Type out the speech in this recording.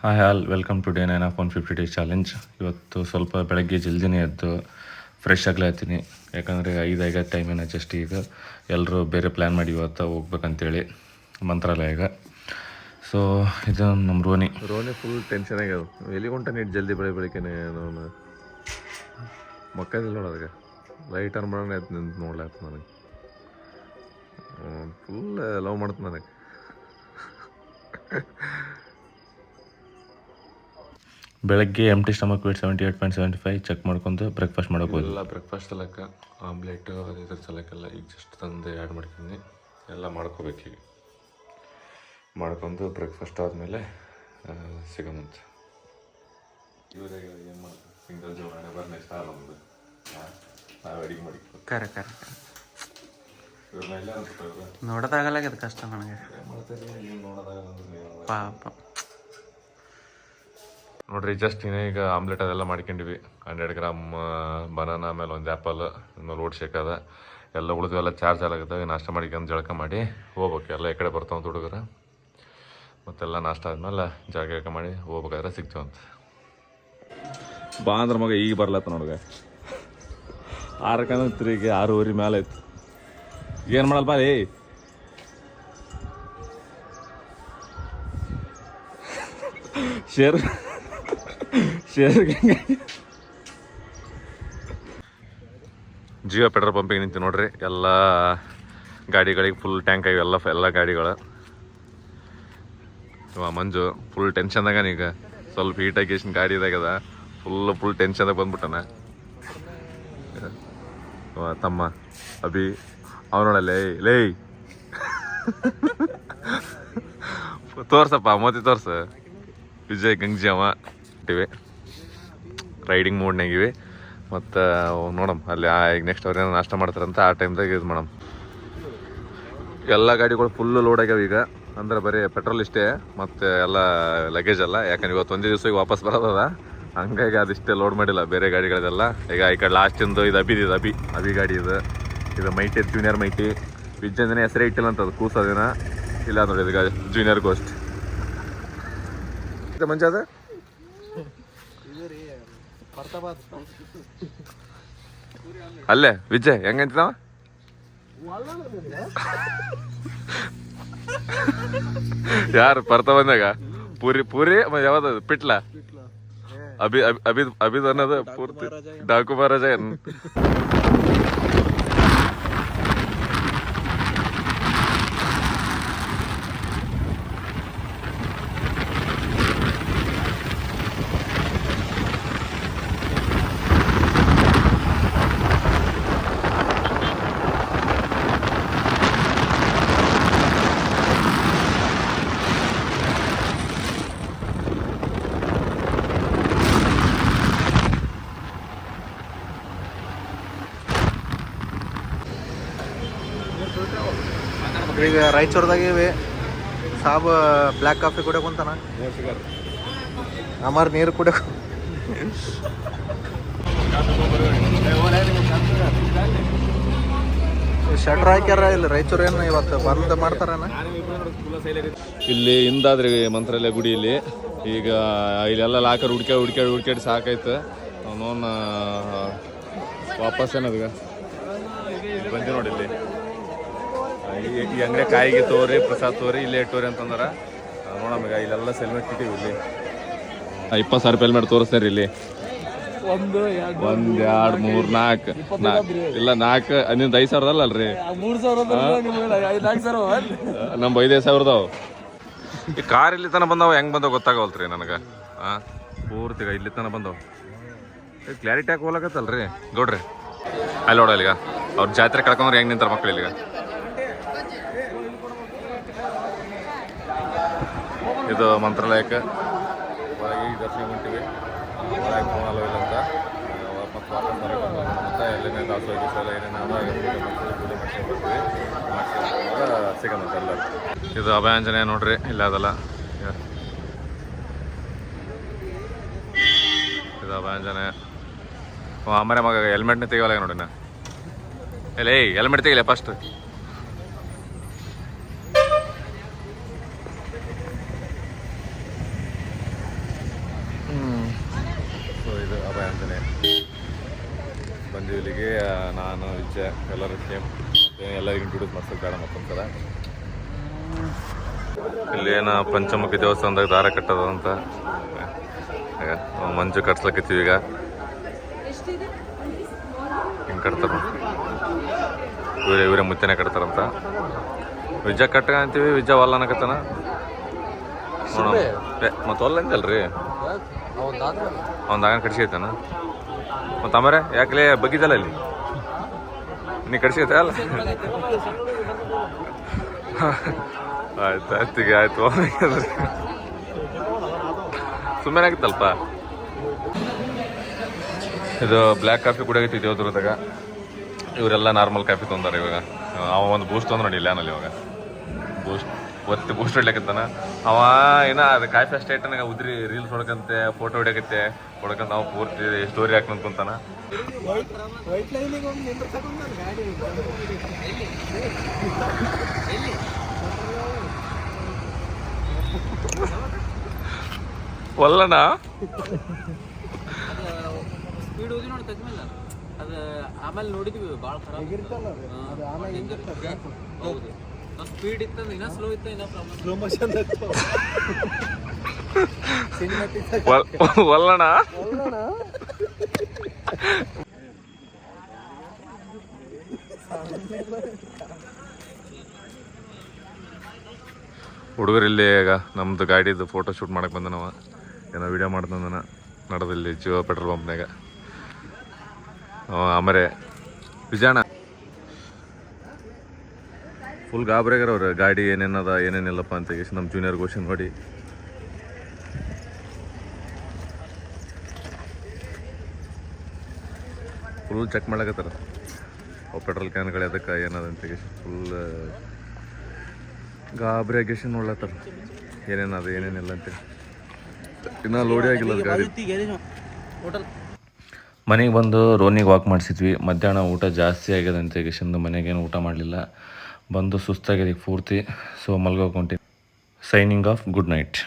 Hi all, welcome to day 9 of 150 days challenge. ಇವತ್ತು ಸ್ವಲ್ಪ ಬೆಳಗ್ಗೆ ಜಲ್ದಿನೇ ಎದ್ದು ಫ್ರೆಶ್ ಆಗ್ಲಾತೀನಿ. ಯಾಕಂದರೆ 5 ಟೈಮಿನ ಜಸ್ಟ್ ಈಗ ಎಲ್ಲರೂ ಬೇರೆ ಪ್ಲ್ಯಾನ್ ಮಾಡಿ ಇವತ್ತು ಹೋಗ್ಬೇಕಂತೇಳಿ ಮಂತ್ರಾಲಯಗೆ. ಸೊ ಇದು ನಮ್ಮ ರೋನಿ ಫುಲ್ ಟೆನ್ಷನ್ ಆಗ್ಯದ. ಎಲ್ಲಿ ಹೊಂಟ ನೀಟ್ ಜಲ್ದಿ ಬೆಳಿಗ್ಗೆ ನಾನು ಮಕ್ಕದಿಲ್ಲ ನೋಡೋದಕ್ಕೆ ಲೈಟ್ ಆನ್ ಮಾಡೋಣ ಆಯ್ತು ನಿಂತು ನೋಡ್ಲಾಯ್ತು ನನಗೆ. ಫುಲ್ ಲವ್ ಮಾಡ್ತು ನನಗೆ. ಬೆಳಗ್ಗೆ ಎಂಟಿ ಸ್ಟಮಕ್ ವೇಟ್ 78.75 ಚೆಕ್ ಮಾಡ್ಕೊಂಡು ಬ್ರೇಕ್ಫಾಸ್ಟ್ ಮಾಡೋಕೆ ಹೋಗಿ. ಎಲ್ಲ ಬ್ರೇಕ್ಫಾಸ್ಟ್ ಸಲಕ್ಕೆ ಆಮ್ಲೆಟ್ ಇದ್ರ ಸಲಕ್ಕೆಲ್ಲ ಈಗ ಜಸ್ಟ್ ತಂದು ಆ್ಯಡ್ ಮಾಡ್ತೀನಿ. ಎಲ್ಲ ಮಾಡ್ಕೋಬೇಕು ಈಗ. ಮಾಡ್ಕೊಂಡು ಬ್ರೇಕ್ಫಾಸ್ಟ್ ಆದಮೇಲೆ ಸಿಗೋಮಂತ ಇವ್ರಾಗ ಏನು ಮಾಡ್ತೀವಿ ಸಿಂಗಲ್ ಜೋಡಣೆ ಬರ್ನೇ ಇಷ್ಟ ನಮ್ಮದು. ನಾವು ಅಡಿಗೆ ಮಾಡಿ ಕರೆ ಇವ್ರನ್ನೆಲ್ಲ ನೋಡೋದಾಗಲ್ಲ ಕಷ್ಟ ನನಗೆ. ಮಾಡ್ತಾರೆ ನೀವು ನೋಡೋದಾಗಲ್ಲ ಪಾಪ ನೋಡ್ರಿ. ಜಸ್ಟ್ ಈಗ ಆಮ್ಲೆಟ್ ಅದೆಲ್ಲ ಮಾಡ್ಕೊಂಡಿವಿ. 100 ಗ್ರಾಮ್ ಬನಾನ, ಆಮೇಲೆ ಒಂದು ಆ್ಯಪಲ್, ಆಮೇಲೆ ಓಟ್ ಶೇಕ್ ಅದ ಎಲ್ಲ ಉಳಿದು ಎಲ್ಲ ಚಾರ್ಜ್ ಆಗತ್ತವೆ. ನಾಷ್ಟ ಮಾಡಿಕೊಂಡು ಜಳಕ ಮಾಡಿ ಹೋಗ್ಬೇಕು. ಎಲ್ಲ ಈ ಕಡೆ ಬರ್ತಾವಂತ ಹುಡುಗರು. ಮತ್ತೆಲ್ಲ ನಾಷ್ಟ ಆದ್ಮೇಲೆ ಜಳಕ ಮಾಡಿ ಹೋಗ್ಬೇಕಾದ್ರೆ ಸಿಗ್ತೀವಂತ. ಬಾ ಅಂದ್ರೆ ಮಗ ಈಗ ಬರ್ಲತ್ತ ನೋಡ್ಗ 6 ತಿರುಗಿ 6:30 ಮೇಲೆ ಆಯ್ತು. ಏನು ಮಾಡಲ್ಲ ಬಾ ರೀ. ಶೇರ್ ಜಿಯೋ ಪೆಟ್ರೋಲ್ ಪಂಪಿಗೆ ನಿಂತು ನೋಡ್ರಿ. ಎಲ್ಲ ಗಾಡಿಗಳಿಗೆ ಫುಲ್ ಟ್ಯಾಂಕ್ ಆಗಿವೆ. ಎಲ್ಲ ಗಾಡಿಗಳು. ಮಂಜು ಫುಲ್ ಟೆನ್ಷನ್ದಾಗ ಈಗ ಸ್ವಲ್ಪ ಹೀಟಾಗಿ ಎಷ್ಟು ಗಾಡಿ ಇದಾಗದ. ಫುಲ್ ಟೆನ್ಷನ್ದಾಗ ಬಂದ್ಬಿಟ್ಟನ ತಮ್ಮ ಅಭಿ. ಅವನೋಡಲ್ಲೇ ಲೇ ತೋರ್ಸಪ್ಪ ಮೋತಿ ತೋರ್ಸ. ವಿಜಯ್ ಗಂಗ್ಜಿ ಅವ ಇಟ್ಟಿವಿ. ರೈಡಿಂಗ್ ಮೂಡ್ನಾಗಿವಿ. ಮತ್ತು ನೋಡಮ್ ಅಲ್ಲಿ ಈಗ ನೆಕ್ಸ್ಟ್ ಅವ್ರೇನೋ ನಾಷ್ಟ ಮಾಡ್ತಾರಂತ ಆ ಟೈಮ್ದಾಗ ಇದು ಮಾಡಮ್. ಎಲ್ಲ ಗಾಡಿಗಳು ಫುಲ್ಲು ಲೋಡ್ ಆಗ್ಯಾವ ಈಗ. ಅಂದ್ರೆ ಬರೀ ಪೆಟ್ರೋಲ್ ಇಷ್ಟೇ ಮತ್ತು ಎಲ್ಲ ಲಗೇಜ್ ಅಲ್ಲ. ಯಾಕಂದ್ರೆ ಇವತ್ತು ಒಂದೇ ದಿವಸ ವಾಪಸ್ ಬರೋದದ. ಹಂಗಾಗಿ ಅದಿಷ್ಟೇ ಲೋಡ್ ಮಾಡಿಲ್ಲ ಬೇರೆ ಗಾಡಿಗಳದೆಲ್ಲ. ಈಗ ಈ ಕಡೆ ಲಾಸ್ಟಿಂದು ಇದು ಅಭಿ ಗಾಡಿ ಇದು ಮೈಟಿ, ಜೂನಿಯರ್ ಮೈಟಿ. ವಿಜ್ಜಂಜನೆ ಹೆಸರೇ ಇಟ್ಟಿಲ್ಲ ಅಂತ ಅದು ಕೂಸೋದಿನ ಇಲ್ಲ ನೋಡಿ. ಈಗ ಜೂನಿಯರ್ ಗೋಸ್ಟ್ ಮಂಜಾದ ಅಲ್ಲೇ ವಿಜಯ್ ಹೆಂಗಂತಿದಾವ. ಯಾರು ಬರ್ತಾ ಬಂದಾಗ ಪೂರಿ ಯಾವ್ದು ಪಿಟ್ಲ ಅಭಿದ್ ಅನ್ನೋದು ಪೂರ್ತಿ ಡಾಕು ಮಹಾರಾಜ. ಈಗ ರಾಯಚೂರ್ದಾಗಿವಿ. ಸಾಬ್ ಬ್ಲ್ಯಾಕ್ ಕಾಫಿ ಕುಡಿಯೋಕೆ ಕುಂತಾನ. ಅಮರ್ ನೀರು ಕುಡಿಯೋಕೆ. ಶಟ್ರ್ ಹಾಕ್ಯಾರ ಇಲ್ಲಿ ರಾಯಚೂರು. ಏನು ಇವತ್ತು ಬಂದ್ ಮಾಡ್ತಾರೇನ ಇಲ್ಲಿ ಹಿಂದಾದ್ರಿ ಮಂತ್ರಾಲಯ ಗುಡಿಯಲ್ಲಿ. ಈಗ ಇಲ್ಲೆಲ್ಲ ಲಾಕರ್ ಹುಡ್ಕ್ಯಾಡಿ ಸಾಕಾಯ್ತು. ಅವನೋನ್ ವಾಪಸ್ ಏನದ ಬಂದಿ ನೋಡಿ. ಇಲ್ಲಿ ಈ ಅಂಗಡಿ ಕಾಯಿಗೆ ತೋರಿ ಪ್ರಸಾದ್ ತೋರಿ ಇಲ್ಲೇ ಇಟ್ಟೋರಿ ಅಂತಂದ್ರೆ ನೋಡಮ್ಗ. ಇಲ್ಲೆಲ್ಲ ಹೆಲ್ಮೆಟ್ ಇಟ್ಟಿವಿ. ಇಲ್ಲಿ 20,000 ರೂಪಾಯಿ ಹೆಲ್ಮೆಟ್ ತೋರಿಸ್ತಾರೆ. ಇಲ್ಲಿ 1 2 3 4 ಇಲ್ಲ 4 ನಿಮ್ದು 5,000 ಅಲ್ರಿ. ನಮ್ಮ 5,000 ಈ ಕಾರ್ ಇಲ್ಲಿ ತನಕ ಬಂದಾವ. ಹೆಂಗೆ ಬಂದಾವ ಗೊತ್ತಾಗವಲ್ತ್ರಿ ನನಗೆ. ಪೂರ್ತಿಗ ಇಲ್ಲಿ ತನಕ ಬಂದವು. ಕ್ಲಾರಿಟಿ ಹಾಕಿ ಹೋಗ್ಲಕತ್ತಲ್ರಿ ಗೌಡ್ರಿ. ಅಲ್ಲಿ ನೋಡಲ್ಲ ಈಗ ಅವ್ರ ಜಾತ್ರೆ ಕಳ್ಕೊಂಡ್ರೆ ಹೆಂಗೆ ನಿಂತಾರೆ ಮಕ್ಳು ಇಲ್ಲಿಗ. ಇದು ಮಂತ್ರಾಲಯಕ್ಕೆ ಒಳಗೆ ಈಗ ದರ್ಶನ ಹೊಂಟಿವಿ. ಒಳಗೆ ಫೋನಲ್ಲೋ ಇಲ್ಲ ಅಂತ ಮತ್ತೆ ಎಲ್ಲಿನ ದಾಸೋಗಿ ಸಲ ಏನೇನು ಸಿಗಂತ ಎಲ್ಲ. ಇದು ಅಭಯಾಂಜನೇಯ ನೋಡ್ರಿ. ಇಲ್ಲ ಅದಲ್ಲ, ಇದು ಅಭಯಾಂಜನೇಯ. ಆಮೇಲೆ ಮಗ ಹೆಲ್ಮೆಟ್ನೇ ತೆಗಿವಲ್ಲ ನೋಡಿ. ನಾ ಇಲ್ಲ ಹೆಲ್ಮೆಟ್ ತೆಗಿಲ್ಲ ಫಸ್ಟ್. ಸೊ ಇದು ಅಭಯ ಆಂಜನೇಯ ಬಂದು ಇಲ್ಲಿಗೆ ನಾನು ವಿಜಯ ಎಲ್ಲರೂ ಸೇಮ್ ಎಲ್ಲರಿಗೂ ಇಂಟ್ರೊಡ್ಯೂಸ್ ಮಾಡ್ಸೋದು ಬೇಡ ಮತ್ತೊಂದ್ಸಲ ಇಲ್ಲೇನು ಪಂಚಮುಖಿ ದೇವಸ್ಥಾನದಾಗ ದಾರ ಕಟ್ಟೋದು ಅಂತ ಈಗ ಮಂಜು ಕಟ್ಸ್ಲಕತ್ತೀವಿ ಈಗ ಹಿಂಗೆ ಕಟ್ತಾರ ಇವರೇ ಮುಚ್ಚನೆ ಕಟ್ತಾರಂತ ವಿಜಯ ಕಟ್ಟ ಅಂತೀವಿ ವಿಜಯ ವಲ್ಲ ಅನ್ನಕತ್ತಾನ ನೋಡೋಣ ಮತ್ತೆ ಒಲ್ಲ ಅಂದಲ್ರಿ ಅವ್ನ ದಾಗನ ಕಟ್ಸಿೈತಾನ ಮತ್ತು ಆಮೇಲೆ ಯಾಕಲೇ ಬಗ್ಗಿದಲ್ಲ ಅಲ್ಲಿ ನೀ ಕಟ್ಸಿೈತೆ ಅಲ್ಲ ಆಯ್ತು ಆಯ್ತಿಗೆ ಆಯ್ತು ಸುಮ್ಮನೆ ಆಗಿತ್ತಲ್ಪ ಇದು ಬ್ಲ್ಯಾಕ್ ಕಾಫಿ ಕುಡಿಯೋಗೈತಿ ದೇವದುರ್ಗದಾಗ ಇವರೆಲ್ಲ ನಾರ್ಮಲ್ ಕಾಫಿ ತೊಂದಾರ ಇವಾಗ ಅವ ಒಂದು ಬೂಸ್ಟ್ ತೊಂದ್ರೆ ನೋಡಿ ಲ್ಯಾನಲ್ಲಿ ಇವಾಗ ಬೂಸ್ಟ್ ಹೊಡ್ಲಿಕ್ಕತ್ತಾನ ಅವ ಏನೋ ಅದು ಕಾಫಿ ಅಷ್ಟೇ ನನಗೆ ಉದ್ರಿ ರೀಲ್ಸ್ ಹೊಡ್ಕಂತೆ ಫೋಟೋ ಹೊಡ್ಯಕತ್ತೆ ಹೊಡ್ಕಂತ ನಾವು ಪೂರ್ತಿ ಸ್ಟೋರಿ ಹಾಕ್ಕೊಂತಾನ ಒಲ್ಲಣ್ಣ ಸ್ಪೀಡ್ ಹೋಗಿ ನೋಡಿ ತಗ್ಮೇಲೆ ಅದು ಆಮೇಲೆ ನೋಡಿದ್ವಿ ಭಾಳ ಹೌದು ಸ್ಪೀಡ್ ಇತ್ತಂದ್ರೆ ಇನ್ನೂ ಸ್ಲೋ ಇತ್ತು ಇನ್ನೂ ಸ್ಲೋ ಮೋಷನ್ ಒಲ್ಲಣ್ಣ ಹುಡುಗರಲ್ಲಿ ಈಗ ನಮ್ದು ಗಾಡಿದು ಫೋಟೋ ಶೂಟ್ ಮಾಡಕ್ಕೆ ಬಂದನವ ಏನೋ ವಿಡಿಯೋ ಮಾಡ್ದಂದನ ನಡೆದಲ್ಲಿ ಜಿಯೋ ಪೆಟ್ರೋಲ್ ಪಂಪ್ನಾಗ ಆಮೇಲೆ ವಿಜಯಣ್ಣ ಫುಲ್ ಗಾಬರಿಯಾಗ್ರ ಅವ್ರು ಗಾಡಿ ಏನೇನದ ಏನೇನಿಲ್ಲಪ್ಪ ಅಂತ ಎಷ್ಟು ನಮ್ಮ ಜೂನಿಯರ್ ಘೋಷಣೆ ನೋಡಿ ಫುಲ್ ಚೆಕ್ ಮಾಡ್ಲಕತ್ತಾರ ಅವು ಪೆಟ್ರೋಲ್ ಕ್ಯಾನ್ಗಳು ಅದಕ್ಕೆ ಏನದ ಅಂತ ಫುಲ್ ಗಾಬರಿಯಾಗಿ ನೋಡ್ಲತ್ತಾರ ಏನೇನದ ಏನೇನಿಲ್ಲ ಅಂತೇಳಿ ಇನ್ನೂ ಲೋಡಿ ಆಗಿಲ್ಲ ಅದು ಗಾಡಿ ಮನೆಗೆ ಬಂದು ರೋನಿಗೆ ವಾಕ್ ಮಾಡಿಸಿದ್ವಿ ಮಧ್ಯಾಹ್ನ ಊಟ ಜಾಸ್ತಿ ಆಗ್ಯದ ಅಂತ ಗೆಷನ್ದು ಮನೆಗೇನು ಊಟ ಮಾಡಲಿಲ್ಲ ಬಂದು ಸುಸ್ತಾಗಿದೆ ಪೂರ್ತಿ ಸೊ ಮಲ್ಗೋಕೊಂತೀನಿ ಸೈನಿಂಗ್ ಆಫ್ ಗುಡ್ ನೈಟ್.